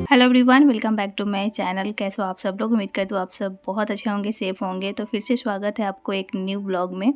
Hello everyone, welcome back to my channel. कैसे हो आप सब लोग? उम्मीद करती हूँ आप सब बहुत अच्छे होंगे, सेफ होंगे। तो फिर से स्वागत है आपको एक न्यू ब्लॉग में।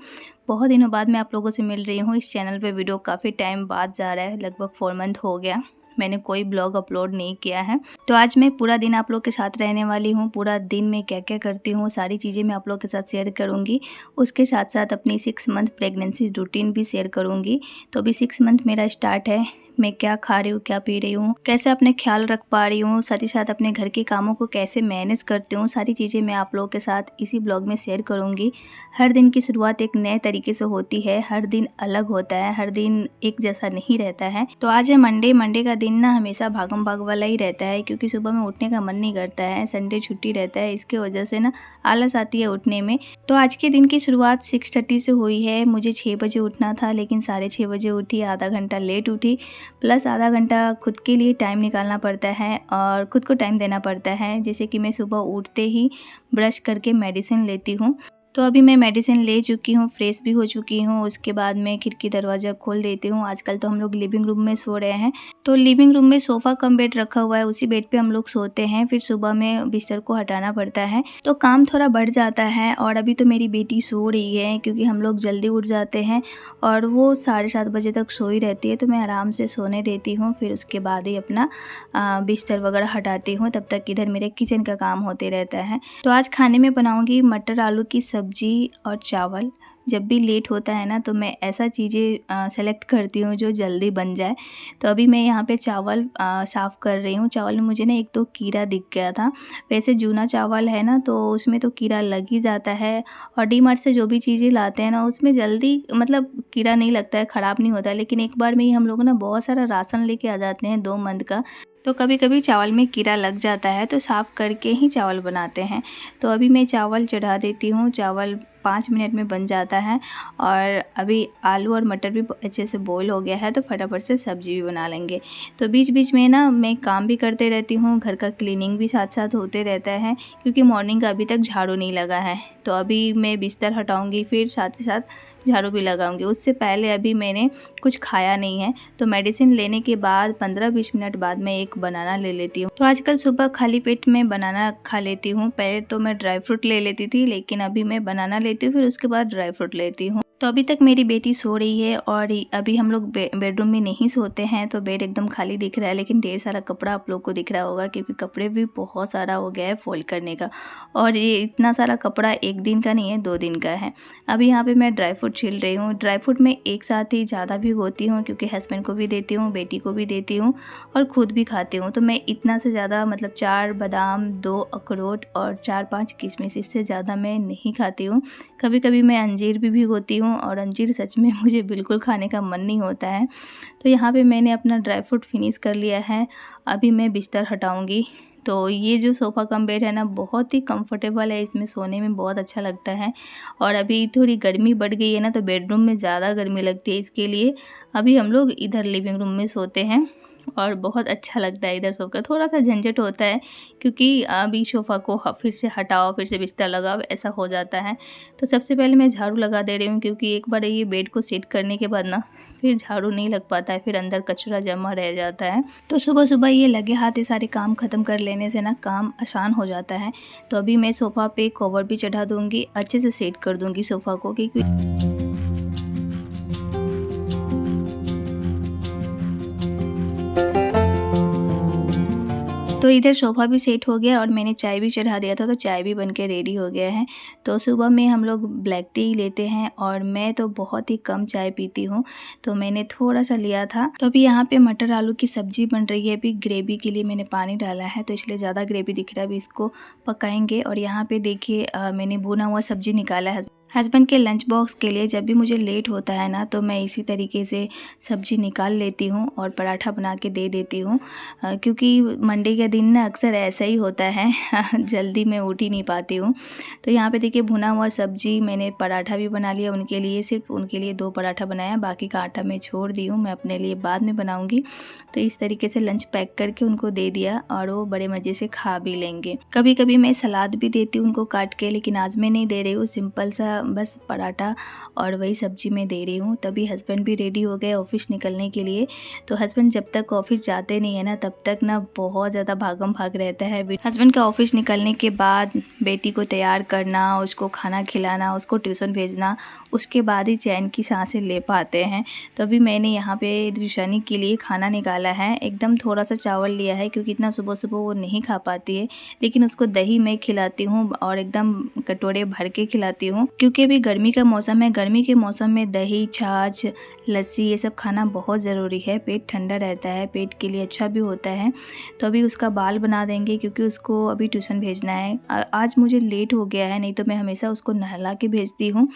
बहुत दिनों बाद मैं आप लोगों से मिल रही हूँ। इस चैनल पे वीडियो काफ़ी टाइम बाद जा रहा है, लगभग 4 मंथ हो गया मैंने कोई ब्लॉग अपलोड नहीं किया है। तो आज मैं पूरा दिन आप लोग के साथ रहने वाली हूँ। पूरा दिन मैं क्या क्या करती हूँ सारी चीज़ें मैं आप लोग के साथ शेयर करूँगी। उसके साथ साथ अपनी 6 मंथ प्रेगनेंसी रूटीन भी शेयर करूँगी। तो अभी 6 मंथ मेरा स्टार्ट है। मैं क्या खा रही हूँ, क्या पी रही हूँ, कैसे अपने ख्याल रख पा रही हूँ, साथ ही साथ अपने घर के कामों को कैसे मैनेज करती हूँ, सारी चीज़ें मैं आप लोगों के साथ इसी ब्लॉग में शेयर करूँगी। हर दिन की शुरुआत एक नए तरीके से होती है, हर दिन अलग होता है, हर दिन एक जैसा नहीं रहता है। तो आज है मंडे का दिन ना हमेशा भागम भाग वाला ही रहता है, क्योंकि सुबह में उठने का मन नहीं करता है। संडे छुट्टी रहता है, इसके वजह से ना आलस आती है उठने में। तो आज के दिन की शुरुआत 6:30 से हुई है। मुझे 6 बजे उठना था, लेकिन 6:30 बजे उठी, आधा घंटा लेट उठी, प्लस आधा घंटा खुद के लिए टाइम निकालना पड़ता है और खुद को टाइम देना पड़ता है। जैसे कि मैं सुबह उठते ही ब्रश करके मेडिसिन लेती हूँ। तो अभी मैं मेडिसिन ले चुकी हूँ, फ्रेश भी हो चुकी हूँ। उसके बाद मैं खिड़की दरवाज़ा खोल देती हूँ। आजकल तो हम लोग लिविंग रूम में सो रहे हैं, तो लिविंग रूम में सोफ़ा कम बेड रखा हुआ है, उसी बेड पे हम लोग सोते हैं। फिर सुबह में बिस्तर को हटाना पड़ता है, तो काम थोड़ा बढ़ जाता है। और अभी तो मेरी बेटी सो रही है, क्योंकि हम लोग जल्दी उठ जाते हैं और वो 7:30 बजे तक सोई रहती है। तो मैं आराम से सोने देती हूँ, फिर उसके बाद ही अपना बिस्तर वगैरह हटाती हूँ। तब तक इधर मेरे किचन का काम होते रहता है। तो आज खाने में बनाऊँगी मटर आलू की सब्जी और चावल। जब भी लेट होता है ना, तो मैं ऐसा चीज़ें सेलेक्ट करती हूँ जो जल्दी बन जाए। तो अभी मैं यहाँ पे चावल साफ़ कर रही हूँ। चावल में मुझे ना एक तो कीड़ा दिख गया था। वैसे जूना चावल है ना, तो उसमें तो कीड़ा लग ही जाता है। और डी-मार्ट से जो भी चीज़ें लाते हैं ना, उसमें जल्दी मतलब कीड़ा नहीं लगता है, ख़राब नहीं होता है। लेकिन एक बार में ही हम लोग ना बहुत सारा राशन लेके आ जाते हैं 2 मंथ का, तो कभी कभी चावल में कीड़ा लग जाता है। तो साफ़ करके ही चावल बनाते हैं। तो अभी मैं चावल चढ़ा देती हूँ। चावल 5 मिनट में बन जाता है। और अभी आलू और मटर भी अच्छे से बॉईल हो गया है, तो फटाफट से सब्ज़ी भी बना लेंगे। तो बीच बीच में ना मैं काम भी करते रहती हूँ, घर का क्लीनिंग भी साथ साथ होते रहता है, क्योंकि मॉर्निंग का अभी तक झाड़ू नहीं लगा है। तो अभी मैं बिस्तर हटाऊँगी, फिर साथ ही साथ झाड़ू भी लगाऊंगी। उससे पहले अभी मैंने कुछ खाया नहीं है। तो मेडिसिन लेने के बाद 15-20 मिनट बाद मैं एक बनाना ले लेती हूँ। तो आजकल सुबह खाली पेट में बनाना खा लेती हूँ। पहले तो मैं ड्राई फ्रूट ले लेती थी, लेकिन अभी मैं बनाना लेती हूँ, फिर उसके बाद ड्राई फ्रूट लेती हूँ। तो अभी तक मेरी बेटी सो रही है और अभी हम लोग बेडरूम में नहीं सोते हैं, तो बेड एकदम खाली दिख रहा है। लेकिन ढेर सारा कपड़ा आप लोग को दिख रहा होगा, क्योंकि कपड़े भी बहुत सारा हो गया है फोल्ड करने का। और ये इतना सारा कपड़ा एक दिन का नहीं है, 2 दिन का है। अभी यहाँ पे मैं ड्राई फ्रूट छील रही हूँ। ड्राई फ्रूट में एक साथ ही ज़्यादा भिगोती हूँ, क्योंकि हस्बैंड को भी देती हूँ, बेटी को भी देती हूँ और ख़ुद भी खाती हूँ। तो मैं इतना से ज़्यादा मतलब 4 बादाम, 2 अखरोट और 4-5 किशमिश, इससे ज़्यादा मैं नहीं खाती हूँ। कभी कभी मैं अंजीर भी भिगोती हूँ, और अंजीर सच में मुझे बिल्कुल खाने का मन नहीं होता है। तो यहाँ पे मैंने अपना ड्राई फ्रूट फिनिश कर लिया है। अभी मैं बिस्तर हटाऊँगी। तो ये जो सोफ़ा कम बेड है ना, बहुत ही कंफर्टेबल है, इसमें सोने में बहुत अच्छा लगता है। और अभी थोड़ी गर्मी बढ़ गई है ना, तो बेडरूम में ज़्यादा गर्मी लगती है। इसके लिए अभी हम लोग इधर लिविंग रूम में सोते हैं और बहुत अच्छा लगता है इधर सोकर। थोड़ा सा झंझट होता है, क्योंकि अभी सोफ़ा को फिर से हटाओ, फिर से बिस्तर लगाओ, ऐसा हो जाता है। तो सबसे पहले मैं झाड़ू लगा दे रही हूँ, क्योंकि एक बार ये बेड को सेट करने के बाद ना फिर झाड़ू नहीं लग पाता है, फिर अंदर कचरा जमा रह जाता है। तो सुबह सुबह ये लगे हाथ ये सारे काम ख़त्म कर लेने से ना काम आसान हो जाता है। तो अभी मैं सोफ़ा पे कवर भी चढ़ा दूँगी, अच्छे से सेट कर दूँगी सोफ़ा को, क्योंकि तो इधर सोफ़ा भी सेट हो गया और मैंने चाय भी चढ़ा दिया था, तो चाय भी बनके रेडी हो गया है। तो सुबह में हम लोग ब्लैक टी लेते हैं, और मैं तो बहुत ही कम चाय पीती हूँ, तो मैंने थोड़ा सा लिया था। तो अभी यहाँ पे मटर आलू की सब्ज़ी बन रही है। अभी ग्रेवी के लिए मैंने पानी डाला है, तो इसलिए ज़्यादा ग्रेवी दिख रहा है। अभी इसको पकाएंगे। और यहाँ पे देखिए मैंने भुना हुआ सब्ज़ी निकाला है हस्बैंड के लंच बॉक्स के लिए। जब भी मुझे लेट होता है ना, तो मैं इसी तरीके से सब्ज़ी निकाल लेती हूँ और पराठा बना के दे देती हूँ, क्योंकि मंडे के दिन ना अक्सर ऐसा ही होता है जल्दी मैं उठ ही नहीं पाती हूँ। तो यहाँ पे देखिए भुना हुआ सब्ज़ी, मैंने पराठा भी बना लिया उनके लिए। सिर्फ उनके लिए 2 पराठा बनाया, बाकी का आटा मैं छोड़ दी हूँ, मैं अपने लिए बाद में बनाऊँगी। तो इस तरीके से लंच पैक करके उनको दे दिया, और वो बड़े मज़े से खा भी लेंगे। कभी कभी मैं सलाद भी देती हूँ उनको काट के, लेकिन आज मैं नहीं दे रही हूँ। सिंपल सा बस पराठा और वही सब्जी मैं दे रही हूँ। तभी हस्बैंड भी रेडी हो गए ऑफ़िस निकलने के लिए। तो हस्बैंड जब तक ऑफ़िस जाते नहीं है ना तब तक ना बहुत ज़्यादा भागम भाग रहता है। हस्बैंड का ऑफ़िस निकलने के बाद बेटी को तैयार करना, उसको खाना खिलाना, उसको ट्यूशन भेजना, उसके बाद ही चैन की सांसें ले पाते हैं। तो अभी मैंने यहाँ पे दृशानी के लिए खाना निकाला है। एकदम थोड़ा सा चावल लिया है क्योंकि इतना सुबह सुबह वो नहीं खा पाती है, लेकिन उसको दही मैं खिलाती हूँ और एकदम कटोरे भर के खिलाती हूँ क्योंकि अभी गर्मी का मौसम है। गर्मी के मौसम में दही, छाछ, लस्सी ये सब खाना बहुत ज़रूरी है। पेट ठंडा रहता है, पेट के लिए अच्छा भी होता है। तो अभी उसका बाल बना देंगे क्योंकि उसको अभी ट्यूशन भेजना है। आज मुझे लेट हो गया है, नहीं तो मैं हमेशा उसको नहला के भेजती हूँ।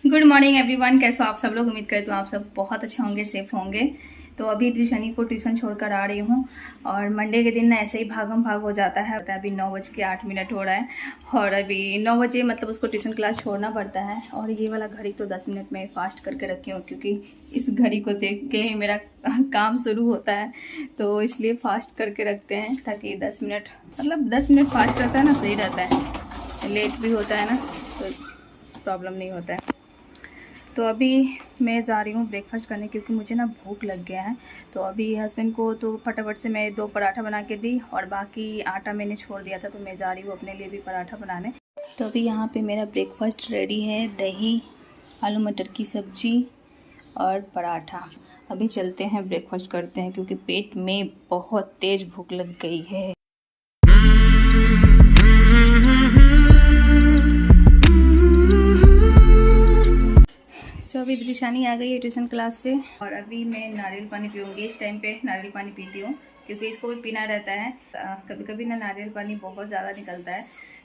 गुड मॉर्निंग एवरीवन, कैसे हो आप सब लोग। उम्मीद करती हूँ आप सब बहुत अच्छे होंगे, सेफ होंगे। तो अभी दृशनी को ट्यूशन छोड़कर आ रही हूँ और मंडे के दिन ना ऐसे ही भागम भाग हो जाता है। अभी 9:08 हो रहा है और अभी 9 बजे मतलब उसको ट्यूशन क्लास छोड़ना पड़ता है। और ये वाला घड़ी तो 10 मिनट में फास्ट करके रखी हूँ क्योंकि इस घड़ी को देख के ही मेरा काम शुरू होता है, तो इसलिए फास्ट करके रखते हैं ताकि 10 मिनट मतलब 10 मिनट फास्ट रहता है ना, सही रहता है। लेट भी होता है ना तो प्रॉब्लम नहीं होता है। तो अभी मैं जा रही हूँ ब्रेकफास्ट करने क्योंकि मुझे ना भूख लग गया है। तो अभी हस्बैंड को तो फटाफट से मैं 2 पराठा बना के दी और बाकी आटा मैंने छोड़ दिया था, तो मैं जा रही हूँ अपने लिए भी पराठा बनाने। तो अभी यहाँ पे मेरा ब्रेकफास्ट रेडी है, दही, आलू मटर की सब्जी और पराठा। अभी चलते हैं ब्रेकफास्ट करते हैं क्योंकि पेट में बहुत तेज़ भूख लग गई है। तो अभी दृशानी आ गई है ट्यूशन क्लास से और अभी मैं नारियल पानी पीऊँगी। इस टाइम पे नारियल पानी पीती हूँ क्योंकि इसको भी पीना रहता है। कभी कभी ना नारियल पानी बहुत ज़्यादा निकलता है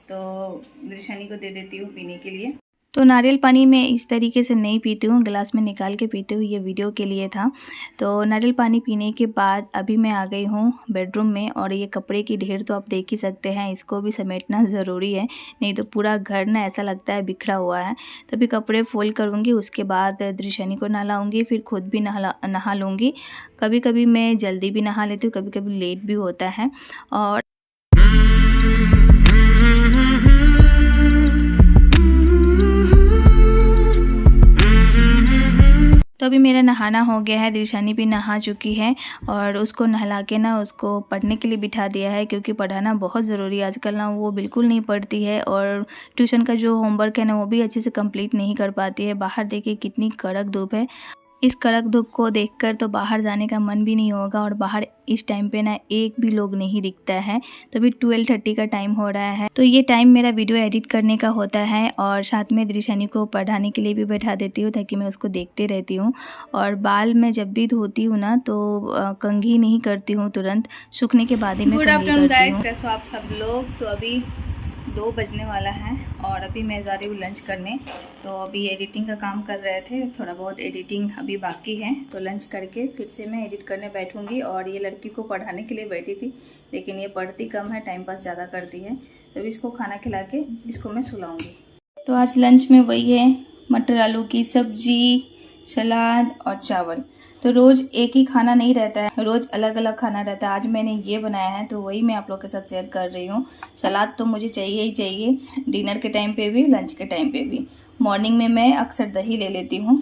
तो दृशानी को दे देती हूँ पीने के लिए। तो नारियल पानी मैं इस तरीके से नहीं पीती हूँ, गिलास में निकाल के पीती हूँ, ये वीडियो के लिए था। तो नारियल पानी पीने के बाद अभी मैं आ गई हूँ बेडरूम में और ये कपड़े की ढेर तो आप देख ही सकते हैं, इसको भी समेटना ज़रूरी है, नहीं तो पूरा घर ना ऐसा लगता है बिखरा हुआ है। तो अभी कपड़े फोल्ड करूँगी, उसके बाद दृशानी को नहलाऊँगी, फिर खुद भी नहा लूँगी। कभी कभी मैं जल्दी भी नहा लेती हूँ, कभी कभी लेट भी होता है। और तो अभी मेरा नहाना हो गया है, दृशानी भी नहा चुकी है और उसको नहला के ना उसको पढ़ने के लिए बिठा दिया है क्योंकि पढ़ाना बहुत ज़रूरी है। आजकल ना वो बिल्कुल नहीं पढ़ती है और ट्यूशन का जो होमवर्क है ना वो भी अच्छे से कंप्लीट नहीं कर पाती है। बाहर देखिए कितनी कड़क धूप है, इस कड़क धूप को देखकर तो बाहर जाने का मन भी नहीं होगा और बाहर इस टाइम पे ना एक भी लोग नहीं दिखता है। तो अभी 12:30 का टाइम हो रहा है, तो ये टाइम मेरा वीडियो एडिट करने का होता है और साथ में दृशानी को पढ़ाने के लिए भी बैठा देती हूँ ताकि मैं उसको देखते रहती हूँ। और बाल मैं जब भी धोती हूँ ना तो कंघी नहीं करती हूँ, तुरंत सूखने के बाद ही मैं कंघी करती हूँ। गुड आफ्टरनून गाइस, कैसे हो आप सब लोग। तो अभी 2 बजने वाला है और अभी मैं जा रही हूँ लंच करने। तो अभी एडिटिंग का काम कर रहे थे, थोड़ा बहुत एडिटिंग अभी बाकी है, तो लंच करके फिर से मैं एडिट करने बैठूंगी। और ये लड़की को पढ़ाने के लिए बैठी थी लेकिन ये पढ़ती कम है, टाइम पास ज़्यादा करती है, तो अभी इसको खाना खिला के इसको मैं सुलाऊँगी। तो आज लंच में वही है, मटर आलू की सब्जी, सलाद और चावल। तो रोज़ एक ही खाना नहीं रहता है, रोज़ अलग अलग खाना रहता है। आज मैंने ये बनाया है तो वही मैं आप लोग के साथ शेयर कर रही हूँ। सलाद तो मुझे चाहिए ही चाहिए, डिनर के टाइम पे भी, लंच के टाइम पे भी। मॉर्निंग में मैं अक्सर दही ले लेती हूँ।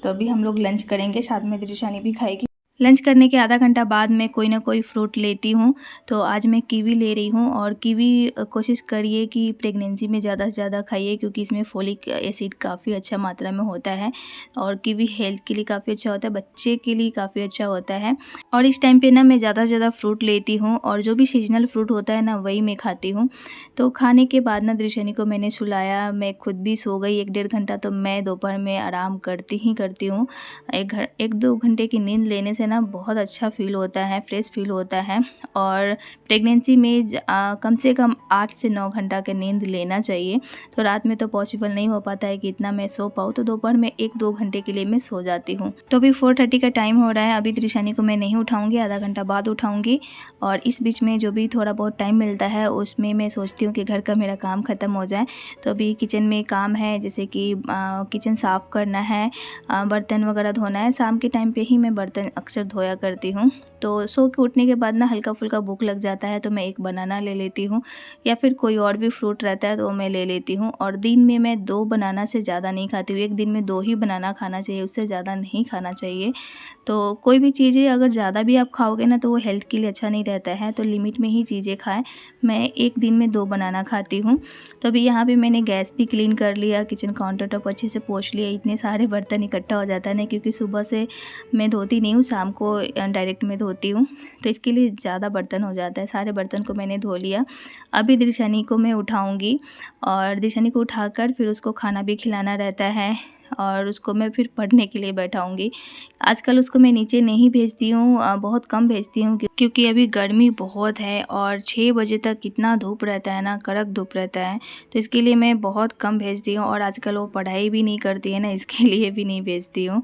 तो अभी हम लोग लंच करेंगे, साथ में दृशानी भी खाएगी। लंच करने के आधा घंटा बाद मैं कोई ना कोई फ्रूट लेती हूँ। तो आज मैं कीवी ले रही हूँ और कीवी कोशिश करिए कि प्रेगनेंसी में ज़्यादा से ज़्यादा खाइए क्योंकि इसमें फोलिक एसिड काफ़ी अच्छा मात्रा में होता है और कीवी हेल्थ के लिए काफ़ी अच्छा होता है, बच्चे के लिए काफ़ी अच्छा होता है। और इस टाइम पे ना मैं ज़्यादा से ज़्यादा फ्रूट लेती हूँ और जो भी सीजनल फ्रूट होता है ना वही मैं खाती हूँ। तो खाने के बाद ना दृशानी को मैंने सुलाया, मैं खुद भी सो गई 1-1.5 घंटा। तो मैं दोपहर में आराम करती ही करती हूँ। 1-2 घंटे की नींद लेने से ना बहुत अच्छा फ़ील होता है, फ्रेश फ़ील होता है। और प्रेगनेंसी में कम से कम 8 से 9 घंटा की नींद लेना चाहिए। तो रात में तो पॉसिबल नहीं हो पाता है कि इतना मैं सो पाऊँ, तो दोपहर में 1-2 घंटे के लिए मैं सो जाती हूँ। तो अभी 4:30 का टाइम हो रहा है। अभी त्रिशानी को मैं नहीं उठाऊँगी, आधा घंटा बाद उठाऊँगी। और इस बीच में जो भी थोड़ा बहुत टाइम मिलता है उसमें मैं सोचती हूँ कि घर का मेरा काम ख़त्म हो जाए। तो अभी किचन में काम है, जैसे कि किचन साफ़ करना है, बर्तन वगैरह धोना है। शाम के टाइम पे ही मैं बर्तन अक्सर धोया करती हूँ। तो सो के उठने के बाद ना हल्का फुल्का भूख लग जाता है, तो मैं एक बनाना ले लेती हूँ या फिर कोई और भी फ्रूट रहता है तो मैं ले लेती हूँ। और दिन में मैं 2 बनाना से ज़्यादा नहीं खाती हूँ। एक दिन में 2 ही बनाना खाना चाहिए, उससे ज़्यादा नहीं खाना चाहिए। तो कोई भी चीज़ें अगर ज़्यादा भी आप खाओगे ना तो वो हेल्थ के लिए अच्छा नहीं रहता है, तो लिमिट में ही चीज़ें खाएं। मैं एक दिन में 2 बनाना खाती हूँ। तो अभी यहाँ पे मैंने गैस भी क्लीन कर लिया, किचन काउंटर टॉप अच्छे से पोंछ लिया। इतने सारे बर्तन इकट्ठा हो जाता है ना, क्योंकि सुबह से मैं धोती नहीं हूँ, शाम को डायरेक्ट में धोती हूँ, तो इसके लिए ज़्यादा बर्तन हो जाता है। सारे बर्तन को मैंने धो लिया। अभी दिशानी को मैं उठाऊँगी और दिशानी को उठाकर फिर उसको खाना भी खिलाना रहता है और उसको मैं फिर पढ़ने के लिए बैठाऊँगी। आजकल उसको मैं नीचे नहीं भेजती हूँ, बहुत कम भेजती हूँ, क्योंकि अभी गर्मी बहुत है और 6 बजे तक इतना धूप रहता है ना, कड़क धूप रहता है, तो इसके लिए मैं बहुत कम भेजती हूँ। और आजकल वो पढ़ाई भी नहीं करती है ना, इसके लिए भी नहीं भेजती हूँ।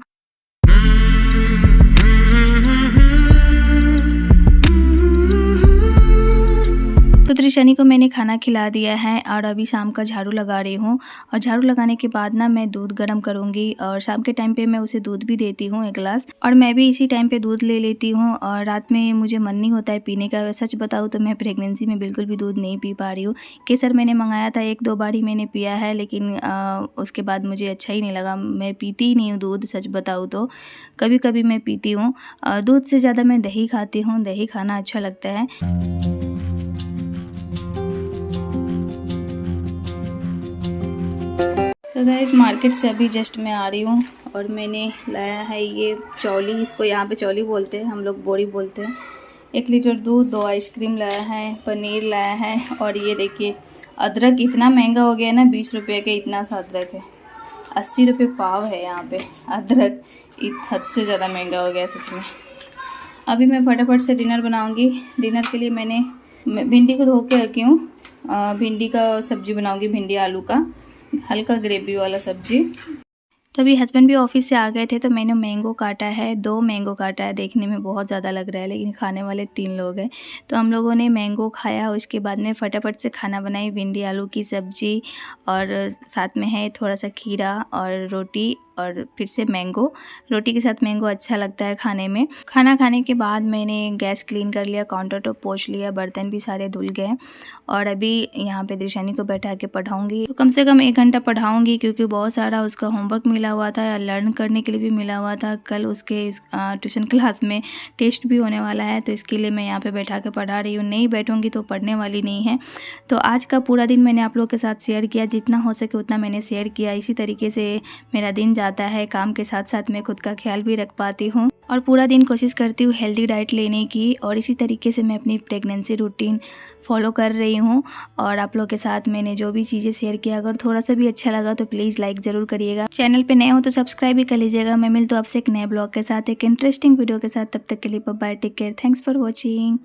तो त्रिशनी को मैंने खाना खिला दिया है और अभी शाम का झाड़ू लगा रही हूँ। और झाड़ू लगाने के बाद ना मैं दूध गर्म करूँगी और शाम के टाइम पे मैं उसे दूध भी देती हूँ 1 गिलास, और मैं भी इसी टाइम पे दूध ले लेती हूँ। और रात में मुझे मन नहीं होता है पीने का। सच बताऊँ तो मैं प्रेगनेंसी में बिल्कुल भी दूध नहीं पी पा रही हूँ। केसर मैंने मंगाया था, 1-2 बार ही मैंने पिया है, लेकिन उसके बाद मुझे अच्छा ही नहीं लगा। मैं पीती ही नहीं हूँ दूध, सच बताऊँ तो। कभी कभी मैं पीती हूँ। दूध से ज़्यादा मैं दही खाती हूँ, दही खाना अच्छा लगता है। तो गाइस, मार्केट से अभी जस्ट मैं आ रही हूँ और मैंने लाया है ये चौली, इसको यहाँ पे चौली बोलते हैं, हम लोग बोरी बोलते हैं। 1 लीटर दूध, 2 आइसक्रीम लाया है, पनीर लाया है। और ये देखिए अदरक इतना महंगा हो गया है ना, 20 रुपये का इतना सा अदरक है, 80 रुपये पाव है यहाँ पे अदरक। हद से ज़्यादा महंगा हो गया है सच में। अभी मैं फटाफट से डिनर बनाऊँगी। डिनर के लिए मैंने भिंडी को धो के रखी हूँ। भिंडी का सब्जी बनाऊँगी, भिंडी आलू का हल्का ग्रेवी वाला सब्जी। तो अभी हस्बैंड भी ऑफिस से आ गए थे, तो मैंने मैंगो काटा है, 2 मैंगो काटा है। देखने में बहुत ज़्यादा लग रहा है, लेकिन खाने वाले 3 लोग हैं। तो हम लोगों ने मैंगो खाया, उसके बाद में फटाफट से खाना बनाई, भिंडी आलू की सब्जी और साथ में है थोड़ा सा खीरा और रोटी और फिर से मैंगो। रोटी के साथ मैंगो अच्छा लगता है खाने में। खाना खाने के बाद मैंने गैस क्लीन कर लिया, काउंटर टॉप पोंछ लिया, बर्तन भी सारे धुल गए। और अभी यहाँ पे दिशानी को बैठा के पढ़ाऊँगी, तो कम से कम 1 घंटा पढ़ाऊँगी, क्योंकि बहुत सारा उसका होमवर्क मिला हुआ था, लर्न करने के लिए भी मिला हुआ था। कल उसके ट्यूशन क्लास में टेस्ट भी होने वाला है, तो इसके लिए मैं यहाँ पे बैठा के पढ़ा रही हूँ। नहीं बैठूँगी तो पढ़ने वाली नहीं है। तो आज का पूरा दिन मैंने आप लोगों के साथ शेयर किया, जितना हो सके उतना मैंने शेयर किया। इसी तरीके से मेरा दिन जाता है, काम के साथ साथ मैं खुद का ख्याल भी रख पाती हूँ और पूरा दिन कोशिश करती हूँ हेल्दी डाइट लेने की। और इसी तरीके से मैं अपनी प्रेगनेंसी रूटीन फॉलो कर रही हूँ। और आप लोगों के साथ मैंने जो भी चीज़ें शेयर किया, अगर थोड़ा सा भी अच्छा लगा तो प्लीज़ लाइक ज़रूर करिएगा। चैनल पे नए हो तो सब्सक्राइब भी कर लीजिएगा। मैं मिलती हूँ आपसे एक नए ब्लॉग के साथ, एक इंटरेस्टिंग वीडियो के साथ। तब तक के लिए bye bye, take care, thanks for watching.